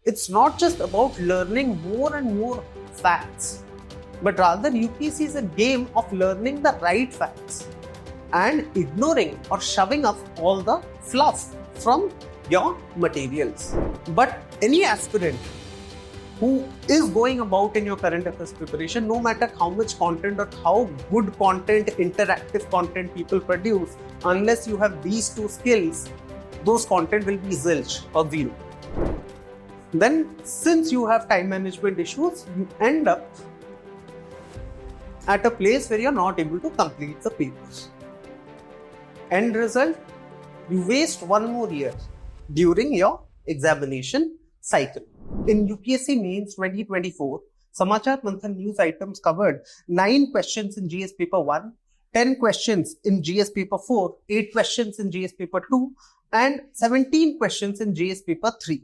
It's not just about learning more and more facts, but rather UPSC is a game of learning the right facts and ignoring or shoving up all the fluff from your materials. But any aspirant who is going about in your current affairs preparation, no matter how much content or how good content, interactive content people produce, unless you have these two skills, those content will be zilch or zero. Then, since you have time management issues, you end up at a place where you're not able to complete the papers. End result, you waste one more year during your examination cycle. In UPSC Mains 2024, Samachar Manthan news items covered 9 questions in GS paper 1, 10 questions in GS paper 4, 8 questions in GS paper 2, and 17 questions in GS paper 3.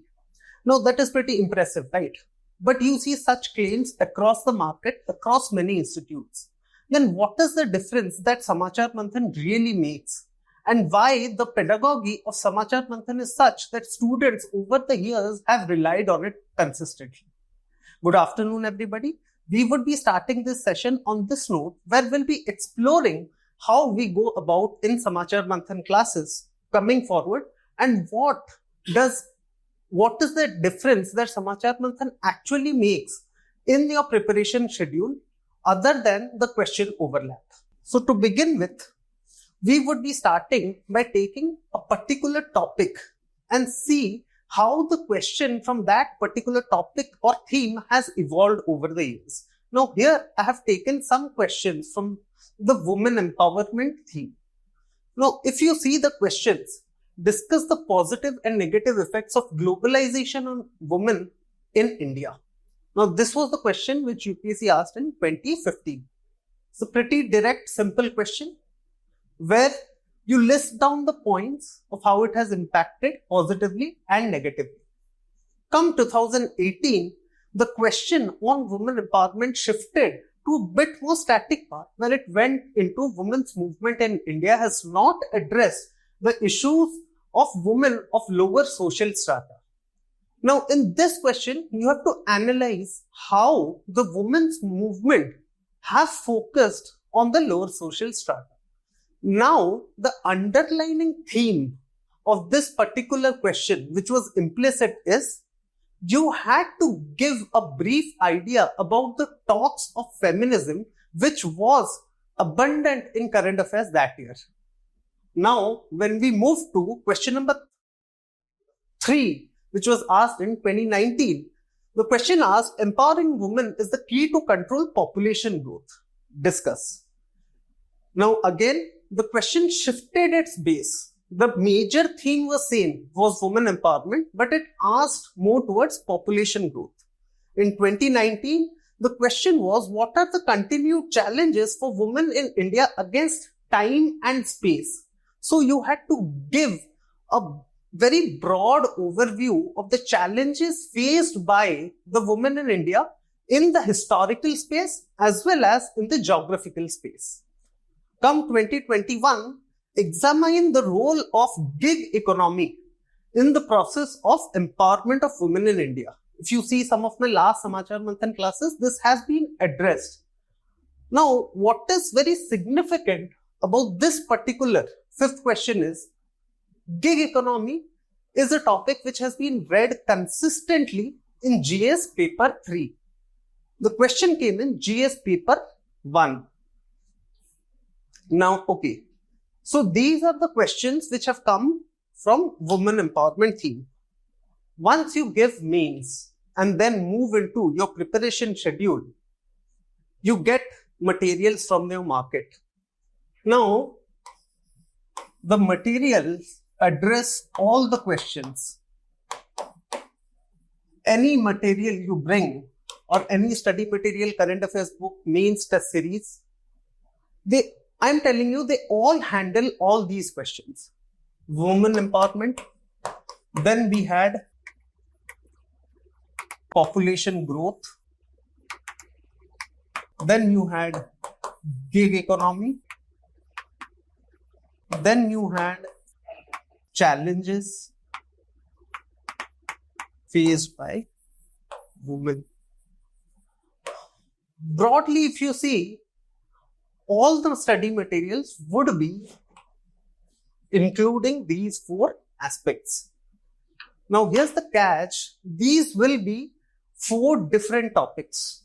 Now that is pretty impressive, right? But you see such claims across the market, across many institutes. Then what is the difference that Samachar Manthan really makes? And why the pedagogy of Samachar Manthan is such that students over the years have relied on it consistently. Good afternoon, everybody. We would be starting this session on this note where we'll be exploring how we go about in Samachar Manthan classes coming forward and what is the difference that Samachar Manthan actually makes in your preparation schedule other than the question overlap. So to begin with, we would be starting by taking a particular topic and see how the question from that particular topic or theme has evolved over the years. Now here I have taken some questions from the women empowerment theme. Now if you see the questions, discuss the positive and negative effects of globalization on women in India. Now this was the question which UPSC asked in 2015. It's a pretty direct, simple question where you list down the points of how it has impacted positively and negatively. Come 2018, the question on women empowerment shifted to a bit more static part where it went into women's movement in India has not addressed the issues of women of lower social strata. Now, in this question, you have to analyze how the women's movement has focused on the lower social strata. Now, the underlining theme of this particular question, which was implicit, is you had to give a brief idea about the talks of feminism, which was abundant in current affairs that year. Now, when we move to question number 3, which was asked in 2019, the question asked, empowering women is the key to control population growth. Discuss. Now, again, the question shifted its base. The major theme was same, was women empowerment, but it asked more towards population growth. In 2019, the question was, what are the continued challenges for women in India against time and space? So you had to give a very broad overview of the challenges faced by the women in India in the historical space as well as in the geographical space. Come 2021, examine the role of gig economy in the process of empowerment of women in India. If you see some of my last Samachar Manthan classes, this has been addressed. Now, what is very significant about this particular 5th question is, gig economy is a topic which has been read consistently in GS paper 3. The question came in GS paper 1. Now, okay. So these are the questions which have come from women empowerment theme. Once you give mains and then move into your preparation schedule, you get materials from your market. Now, the materials address all the questions. Any material you bring or any study material, current affairs book, mains test series, I'm telling you, they all handle all these questions. Women empowerment. Then we had population growth. Then you had gig economy. Then you had challenges faced by women. Broadly, if you see, all the study materials would be including these 4 aspects. Now, here's the catch. These will be 4 different topics.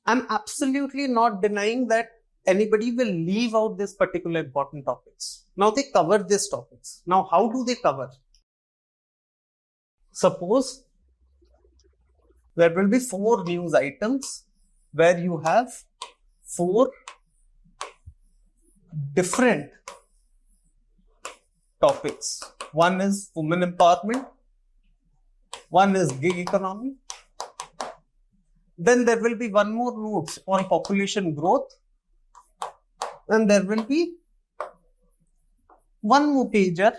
I'm absolutely not denying that anybody will leave out this particular important topics. Now, they cover these topics. Now, how do they cover? Suppose there will be 4 news items where you have 4 different topics. One is women empowerment, one is gig economy, then there will be one more note on population growth, and there will be one more pager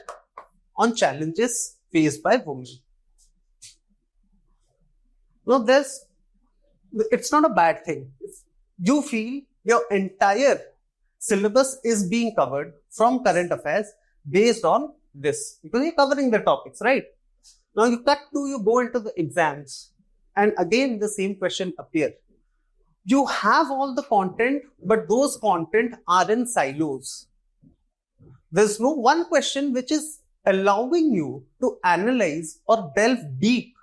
on challenges faced by women. Now, it's not a bad thing. If you feel your entire syllabus is being covered from current affairs based on this, because you're covering the topics, right? Now you go into the exams, and again the same question appear. You have all the content, but those content are in silos. There's no one question which is allowing you to analyze or delve deep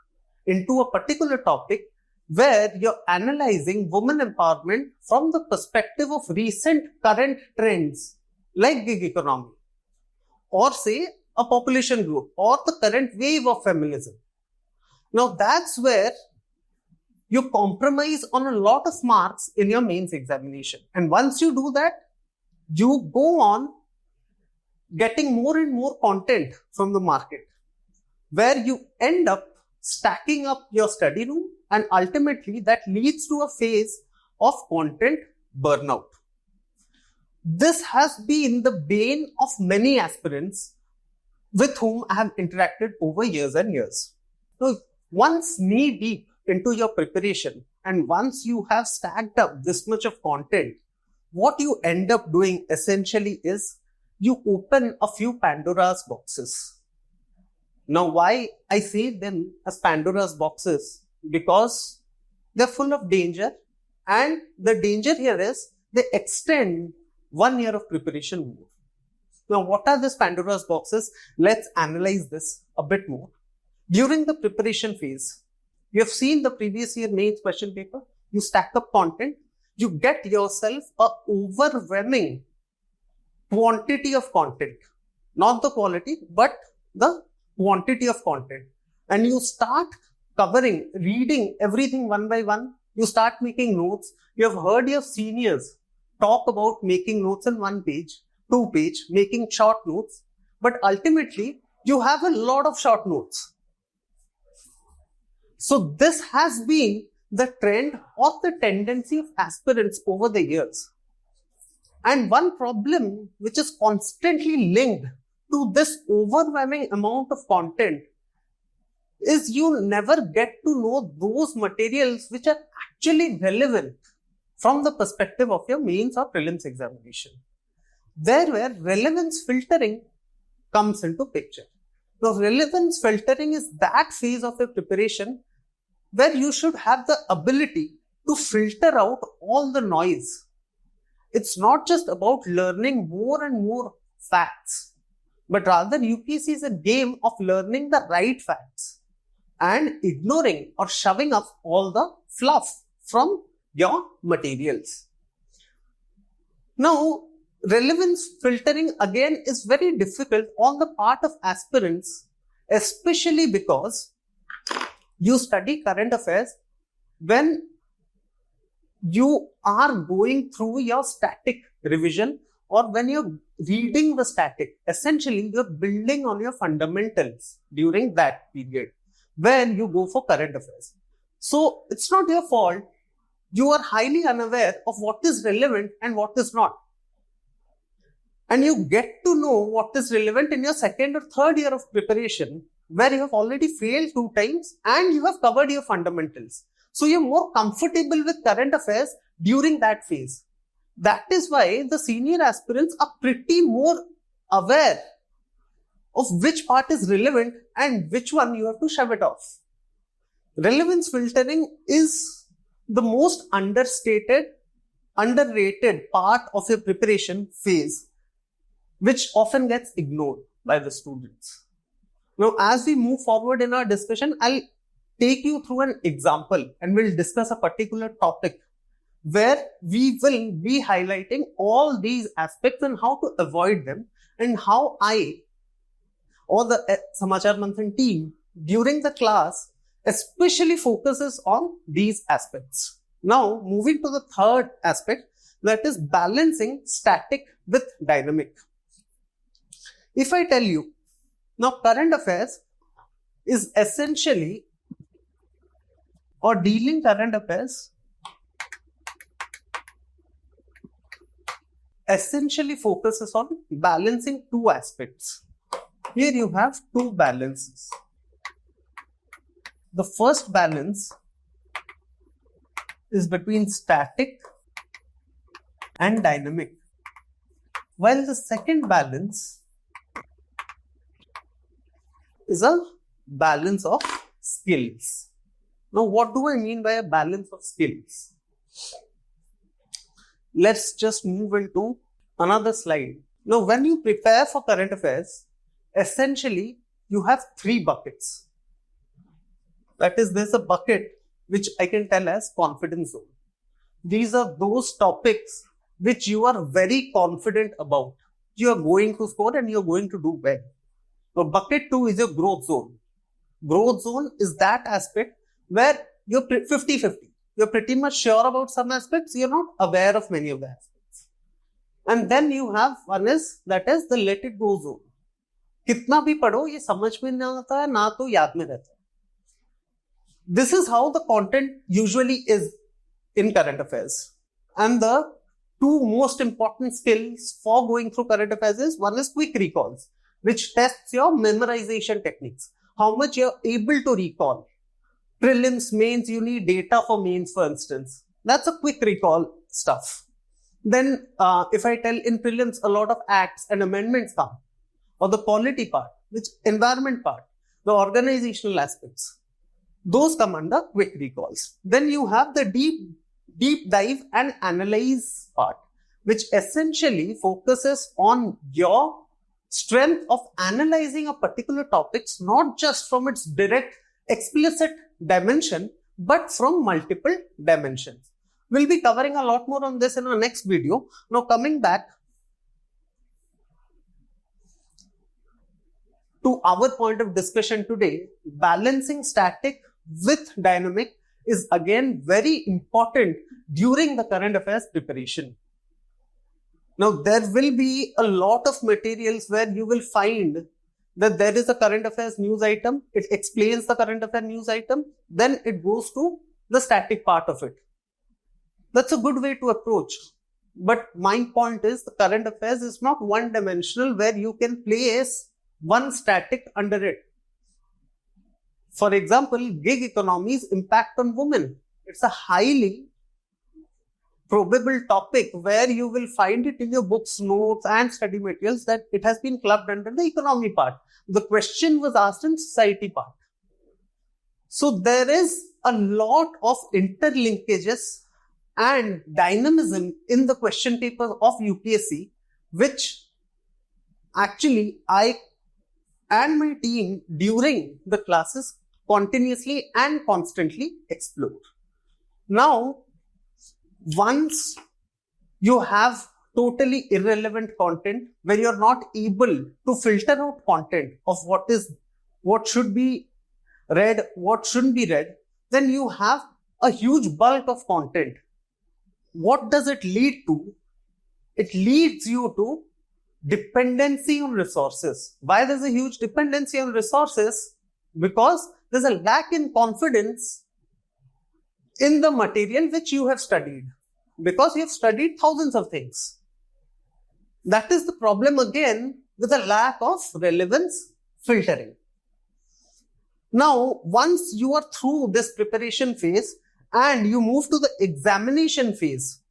into a particular topic where you're analyzing women empowerment from the perspective of recent current trends like gig economy, or say a population growth, or the current wave of feminism. Now that's where you compromise on a lot of marks in your mains examination. And once you do that, you go on getting more and more content from the market, where you end up stacking up your study room, and ultimately that leads to a phase of content burnout. This has been the bane of many aspirants with whom I have interacted over years and years. So once knee deep into your preparation, and once you have stacked up this much of content, what you end up doing essentially is you open a few Pandora's boxes. Now, why I say them as Pandora's boxes? Because they're full of danger, and the danger here is they extend 1 year of preparation more. Now, what are these Pandora's boxes? Let's analyze this a bit more. During the preparation phase, you have seen the previous year mains question paper, you stack up content, you get yourself a overwhelming quantity of content, not the quality, but the quantity of content. And you start covering, reading everything one by one. You start making notes. You have heard your seniors talk about making notes in 1 page, 2 page, making short notes. But ultimately, you have a lot of short notes. So this has been the trend or the tendency of aspirants over the years. And one problem which is constantly linked to this overwhelming amount of content is you never get to know those materials which are actually relevant from the perspective of your mains or prelims examination. There where relevance filtering comes into picture. Now, relevance filtering is that phase of your preparation where you should have the ability to filter out all the noise. It's not just about learning more and more facts, but rather UPSC is a game of learning the right facts and ignoring or shoving up all the fluff from your materials. Now, relevance filtering again is very difficult on the part of aspirants, especially because you study current affairs when you are going through your static revision, or when you're reading the static. Essentially, you're building on your fundamentals during that period when you go for current affairs. So it's not your fault. You are highly unaware of what is relevant and what is not. And you get to know what is relevant in your 2nd or 3rd year of preparation, where you have already failed 2 times and you have covered your fundamentals. So you're more comfortable with current affairs during that phase. That is why the senior aspirants are pretty more aware of which part is relevant and which one you have to shove it off. Relevance filtering is the most underrated part of your preparation phase, which often gets ignored by the students. Now, as we move forward in our discussion, I'll take you through an example and we'll discuss a particular topic where we will be highlighting all these aspects and how to avoid them, and how I or the Samachar Manthan team during the class especially focuses on these aspects. Now, moving to the third aspect, that is balancing static with dynamic. If I tell you, now current affairs is essentially, or dealing current affairs essentially focuses on balancing two aspects. Here you have two balances. The first balance is between static and dynamic, while the second balance is a balance of skills. Now, what do I mean by a balance of skills? Let's just move into another slide. Now, when you prepare for current affairs, essentially you have three buckets. That is, there's a bucket which I can tell as confidence zone. These are those topics which you are very confident about. You are going to score and you are going to do well. So bucket 2 is your growth zone. Growth zone is that aspect where you're 50-50. You're pretty much sure about some aspects, you're not aware of many of the aspects. And then you have one is, that is the let it go zone. कितना भी पढ़ो ये समझ में नहीं आता है, ना तो याद में रहता है. This is how the content usually is in current affairs. And the two most important skills for going through current affairs is, one is quick recalls, which tests your memorization techniques, how much you're able to recall. Prelims, mains, you need data for mains, for instance. That's a quick recall stuff. Then if I tell in prelims, a lot of acts and amendments come, or the polity part, which environment part, the organizational aspects, those come under quick recalls. Then you have the deep dive and analyze part, which essentially focuses on your strength of analyzing a particular topics, not just from its direct explicit dimension, but from multiple dimensions. We'll be covering a lot more on this in our next video. Now, coming back to our point of discussion today, balancing static with dynamic is again very important during the current affairs preparation. Now, there will be a lot of materials where you will find that there is a current affairs news item, it explains the current affairs news item, then it goes to the static part of it. That's a good way to approach. But my point is, the current affairs is not one dimensional where you can place one static under it. For example, gig economy's impact on women. It's a highly probable topic where you will find it in your books, notes and study materials that it has been clubbed under the economy part. The question was asked in society part. So there is a lot of interlinkages and dynamism in the question paper of UPSC, which actually I and my team during the classes continuously and constantly explore. Now, once you have totally irrelevant content where you're not able to filter out content of what should be read, what shouldn't be read, then you have a huge bulk of content. What does it lead to? It leads you to dependency on resources. Why there's a huge dependency on resources? Because there's a lack in confidence in the material which you have studied, because you have studied thousands of things. That is the problem again with a lack of relevance filtering. Now, once you are through this preparation phase and you move to the examination phase,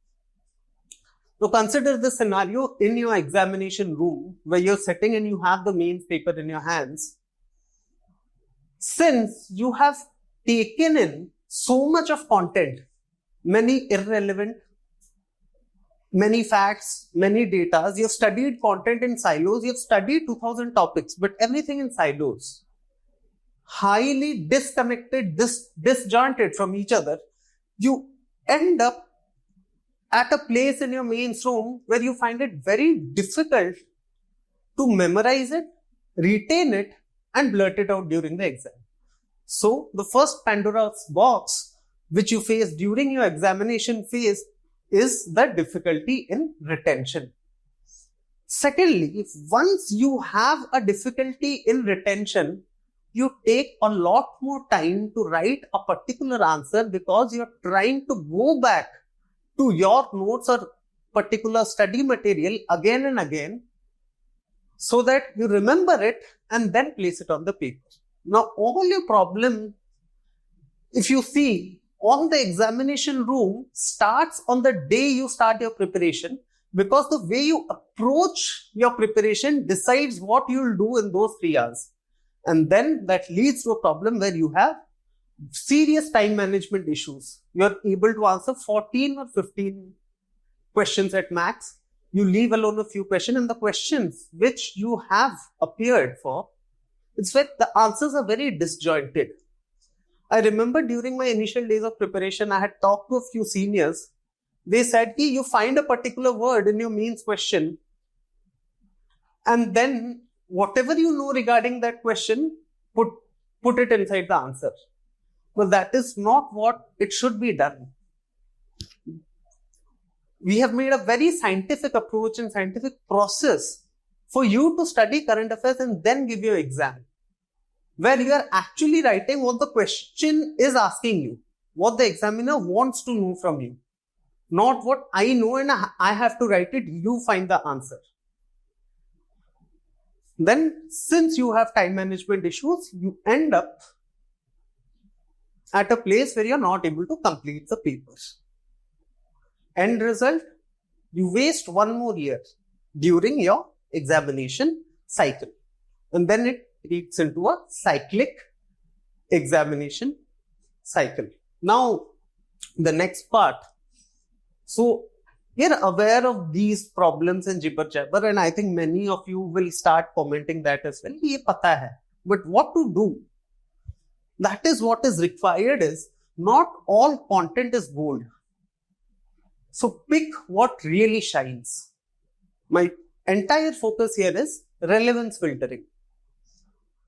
now consider the scenario in your examination room where you're sitting and you have the mains paper in your hands. Since you have taken in so much of content, many irrelevant, many facts, many data. You've studied content in silos. You've studied 2000 topics, but everything in silos. Highly disconnected, disjointed from each other. You end up at a place in your mains room where you find it very difficult to memorize it, retain it, and blurt it out during the exam. So the first Pandora's box which you face during your examination phase is the difficulty in retention. Secondly, once you have a difficulty in retention, you take a lot more time to write a particular answer because you're trying to go back to your notes or particular study material again and again so that you remember it and then place it on the paper. Now, all your problem, if you see, on the examination room starts on the day you start your preparation, because the way you approach your preparation decides what you'll do in those 3 hours. And then that leads to a problem where you have serious time management issues. You're able to answer 14 or 15 questions at max. You leave alone a few questions, and the questions which you have appeared for, it's where the answers are very disjointed. I remember during my initial days of preparation, I had talked to a few seniors. They said, you find a particular word in your means question, and then whatever you know regarding that question, put it inside the answer. Well, that is not what it should be done. We have made a very scientific approach and scientific process for you to study current affairs and then give your exam, where you are actually writing what the question is asking you, what the examiner wants to know from you, not what I know and I have to write it, you find the answer. Then, since you have time management issues, you end up at a place where you're not able to complete the papers. End result, you waste 1 more year during your examination cycle. And then it leads into a cyclic examination cycle. Now, the next part. So, you're aware of these problems and jibber jabber, and I think many of you will start commenting that as well. Ye pata hai. But what to do? That is what is required is, not all content is gold. So pick what really shines. My entire focus here is relevance filtering.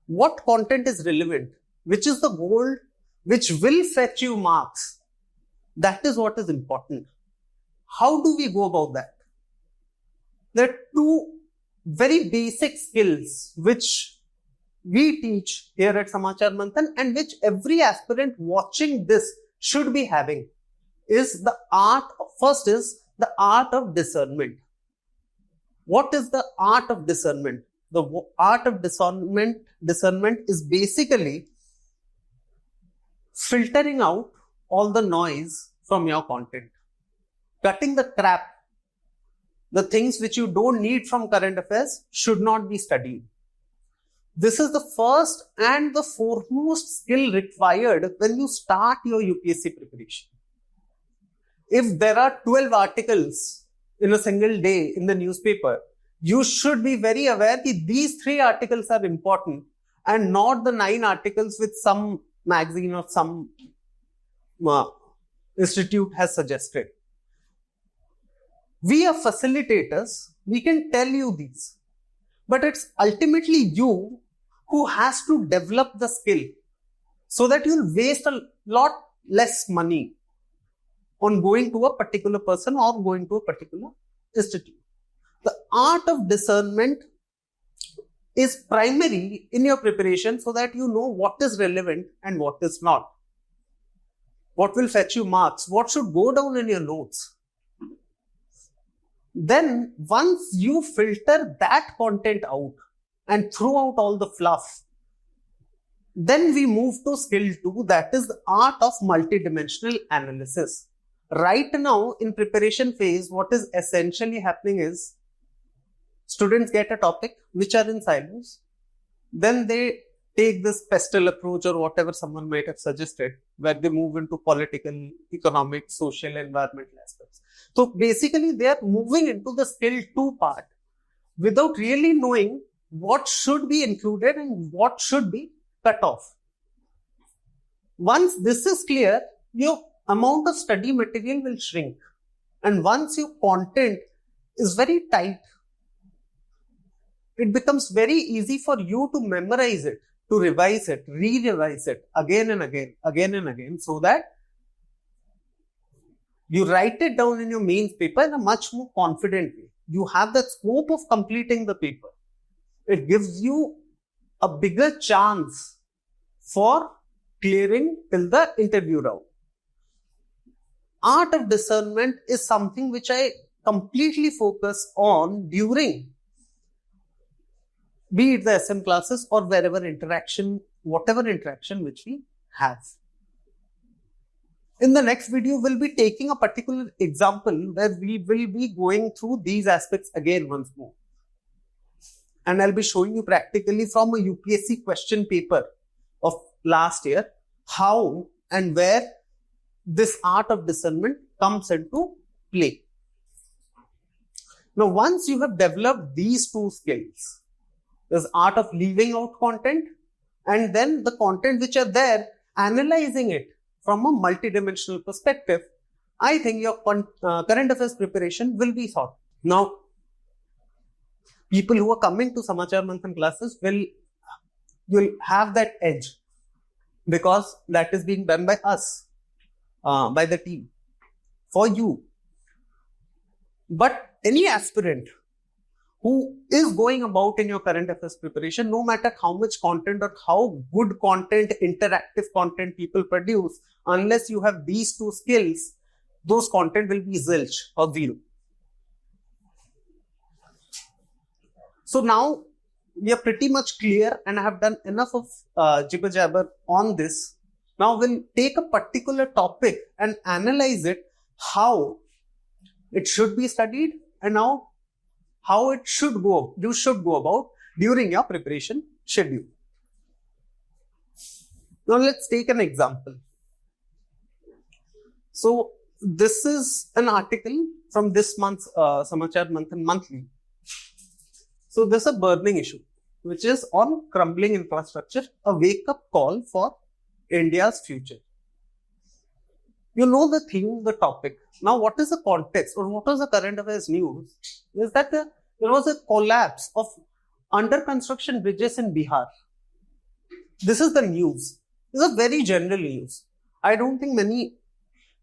What content is relevant? Which is the gold? Which will fetch you marks? That is what is important. How do we go about that? There are 2 very basic skills which we teach here at Samachar Manthan and which every aspirant watching this should be having. First is the art of discernment. What is the art of discernment? The art of discernment is basically filtering out all the noise from your content. Cutting the crap. The things which you don't need from current affairs should not be studied. This is the first and the foremost skill required when you start your UPSC preparation. If there are 12 articles in a single day in the newspaper, you should be very aware that these 3 articles are important and not the 9 articles which some magazine or some institute has suggested. We are facilitators, we can tell you these, but it's ultimately you who has to develop the skill so that you'll waste a lot less money on going to a particular person or going to a particular institute. The art of discernment is primary in your preparation so that you know what is relevant and what is not. What will fetch you marks? What should go down in your notes? Then once you filter that content out and throw out all the fluff, then we move to skill 2, that is the art of multidimensional analysis. Right now in preparation phase, what is essentially happening is students get a topic which are in silos. Then they take this pestle approach or whatever someone might have suggested, where they move into political, economic, social, environmental aspects. So basically, they are moving into the skill 2 part without really knowing what should be included and what should be cut off. Once this is clear, your amount of study material will shrink. And once your content is very tight, it becomes very easy for you to memorize it, to revise it, re-revise it again and again, so that you write it down in your mains paper in a much more confident way. You have the scope of completing the paper. It gives you a bigger chance for clearing till the interview round. Art of discernment is something which I completely focus on during, be it the SM classes or whatever interaction which we have. In the next video, we'll be taking a particular example where we will be going through these aspects again once more. And I'll be showing you practically from a UPSC question paper of last year how and where this art of discernment comes into play. Now, once you have developed these two skills, there's art of leaving out content and then the content which are there, analyzing it from a multidimensional perspective, I think your current affairs preparation will be thought. Now, people who are coming to Samachar Manthan classes will have that edge because that is being done by us, by the team, for you. But any aspirant who is going about in your current affairs preparation, no matter how much content or how good content, interactive content people produce, unless you have these two skills, those content will be zilch or zero. So now we are pretty much clear and I have done enough of jibber jabber on this. Now we'll take a particular topic and analyze it, how it should be studied and now how you should go about during your preparation schedule. Now let's take an example. So this is an article from this month's Samachar Manthan Monthly. So this is a burning issue, which is on crumbling infrastructure, a wake-up call for India's future. You know the theme, the topic. Now, what is the context or what was the current affairs news? Is that there was a collapse of under construction bridges in Bihar. This is the news. This is a very general news. I don't think many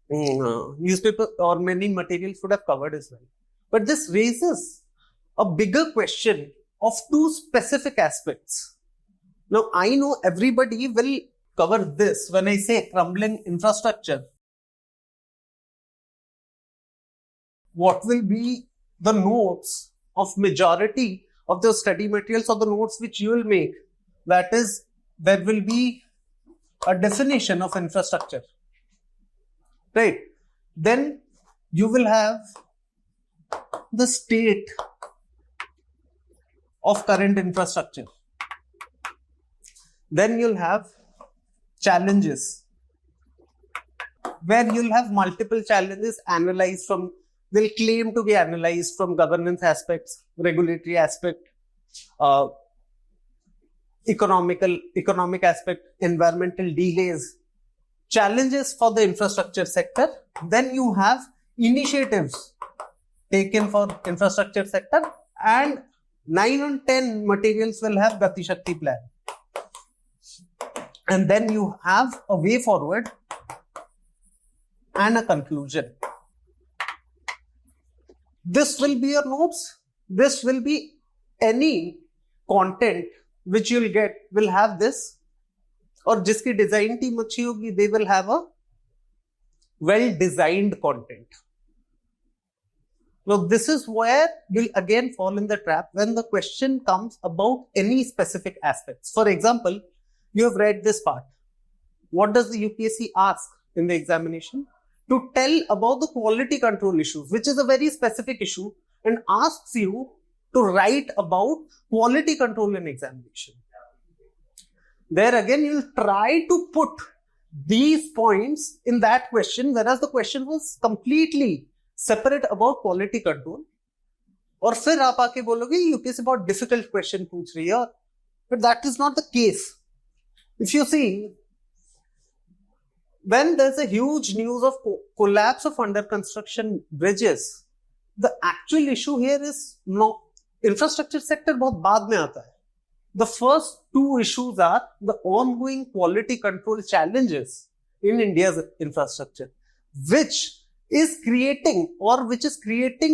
newspapers or many materials would have covered as well. But this raises a bigger question of two specific aspects. Now, I know everybody will cover this when I say crumbling infrastructure. What will be the notes of majority of the study materials or the notes which you will make? That is, there will be a definition of infrastructure, right? Then you will have the state of current infrastructure. Then you'll have challenges, where you'll have multiple challenges analyzed from, they'll claim to be analyzed from governance aspects, regulatory aspect, economic aspect, environmental delays, challenges for the infrastructure sector. Then you have initiatives taken for infrastructure sector, and 9 and 10 materials will have Gati Shakti plan. And then you have a way forward and a conclusion. This will be your notes. This will be any content which you'll get will have this, or jiski design team achhi hogi, they will have a well designed content. Now, this is where you'll again fall in the trap when the question comes about any specific aspects. For example, you have read this part. What does the UPSC ask in the examination? To tell about the quality control issues, which is a very specific issue, and asks you to write about quality control in examination. There again, you'll try to put these points in that question, whereas the question was completely separate about quality control. और फिर आप आके बोलोगे UPSC बहुत difficult question पूछ रही है, but that is not the case. If you see, when there's a huge news of collapse of under construction bridges, the actual issue here is not infrastructure sector बहुत बाद में आता है. The first two issues are the ongoing quality control challenges in India's infrastructure, which is creating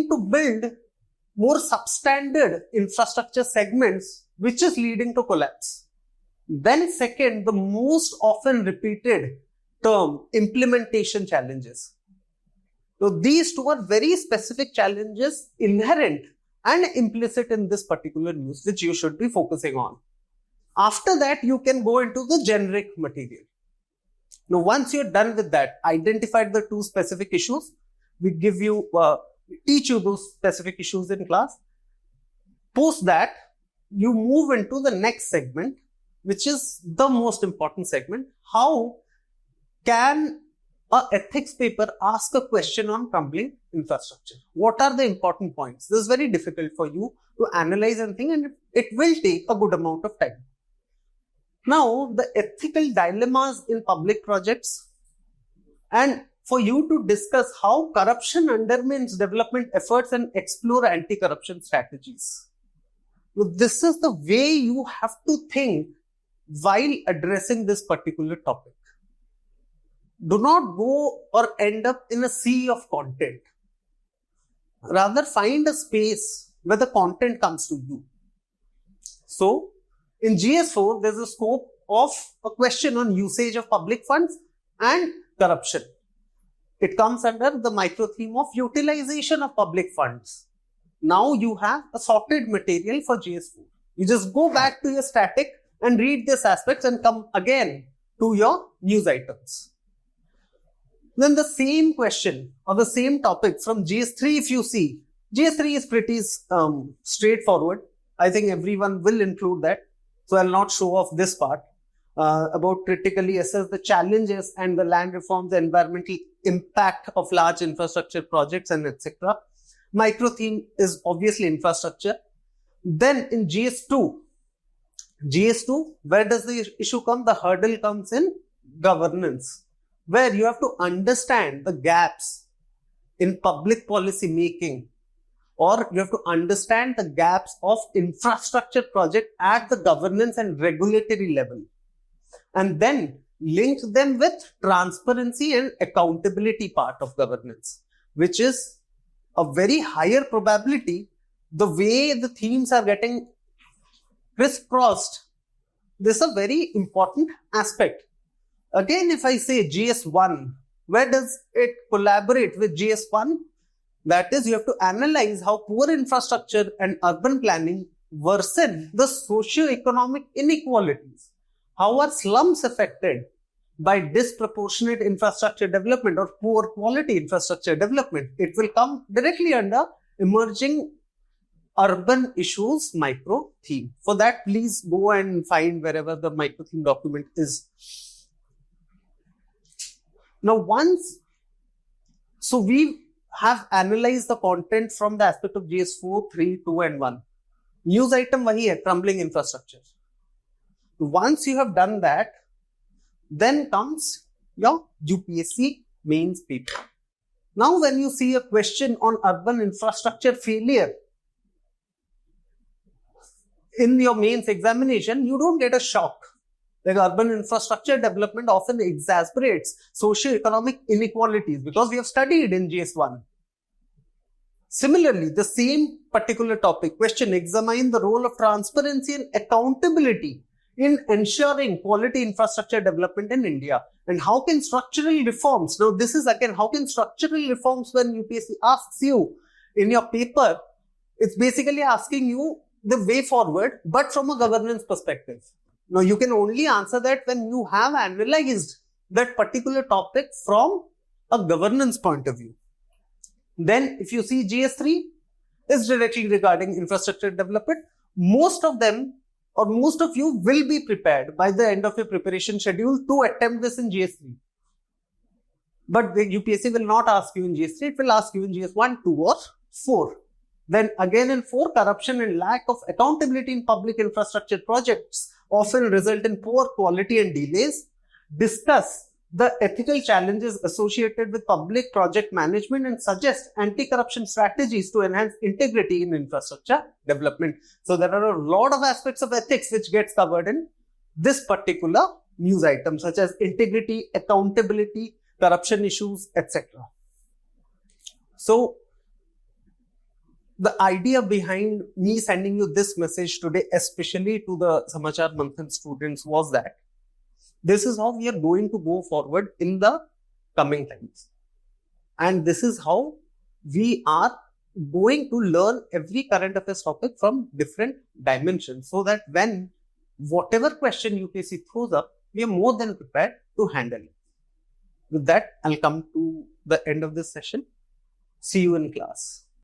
to build more substandard infrastructure segments, which is leading to collapse. Then second, the most often repeated term, implementation challenges. So these two are very specific challenges inherent and implicit in this particular news, which you should be focusing on. After that, you can go into the generic material. Now, once you're done with that, identified the two specific issues, we teach you those specific issues in class. Post that, you move into the next segment, which is the most important segment. How can an ethics paper ask a question on crumbling infrastructure? What are the important points? This is very difficult for you to analyze and think, and it will take a good amount of time. Now, the ethical dilemmas in public projects, and for you to discuss how corruption undermines development efforts and explore anti-corruption strategies. So this is the way you have to think while addressing this particular topic. Do not go or end up in a sea of content. Rather, find a space where the content comes to you. So, in GS4, there's a scope of a question on usage of public funds and corruption. It comes under the micro theme of utilization of public funds. Now you have a sorted material for GS4. You just go back to your static and read these aspects and come again to your news items. Then the same question or the same topic from GS3, if you see, GS3 is pretty straightforward. I think everyone will include that. So I'll not show off this part about critically assess the challenges and the land reforms, the environmental impact of large infrastructure projects and etc. Micro theme is obviously infrastructure. Then in GS2, where does the issue come? The hurdle comes in governance, where you have to understand the gaps in public policy making, or you have to understand the gaps of infrastructure project at the governance and regulatory level, and then link them with transparency and accountability part of governance, which is a very higher probability. The way the themes are getting crisscrossed, this is a very important aspect. Again, if I say GS1, where does it collaborate with GS1? That is, you have to analyze how poor infrastructure and urban planning worsen the socio-economic inequalities. How are slums affected by disproportionate infrastructure development or poor quality infrastructure development? It will come directly under emerging urban issues micro theme. For that, please go and find wherever the micro theme document is. Now, so we have analyzed the content from the aspect of GS4, 3, 2 and 1. News item wahi hai, crumbling infrastructure. Once you have done that, then comes your UPSC mains paper. Now, when you see a question on urban infrastructure failure in your mains examination, you don't get a shock. Like urban infrastructure development often exacerbates socio-economic inequalities because we have studied in GS1. Similarly, the same particular topic question, examine the role of transparency and accountability in ensuring quality infrastructure development in India. And how can structural reforms, now this is again, how can structural reforms, when UPSC asks you in your paper, it's basically asking you the way forward, but from a governance perspective. Now, you can only answer that when you have analyzed that particular topic from a governance point of view. Then, if you see GS3 is directly regarding infrastructure development, most of them or most of you will be prepared by the end of your preparation schedule to attempt this in GS3. But the UPSC will not ask you in GS3, it will ask you in GS1, 2 or 4. Then again in 4, corruption and lack of accountability in public infrastructure projects often result in poor quality and delays. Discuss the ethical challenges associated with public project management and suggest anti-corruption strategies to enhance integrity in infrastructure development. So there are a lot of aspects of ethics which gets covered in this particular news item, such as integrity, accountability, corruption issues, etc. So the idea behind me sending you this message today, especially to the Samachar Manthan students, was that this is how we are going to go forward in the coming times. And this is how we are going to learn every current affairs topic from different dimensions, so that when whatever question UPSC throws up, we are more than prepared to handle it. With that, I'll come to the end of this session. See you in class.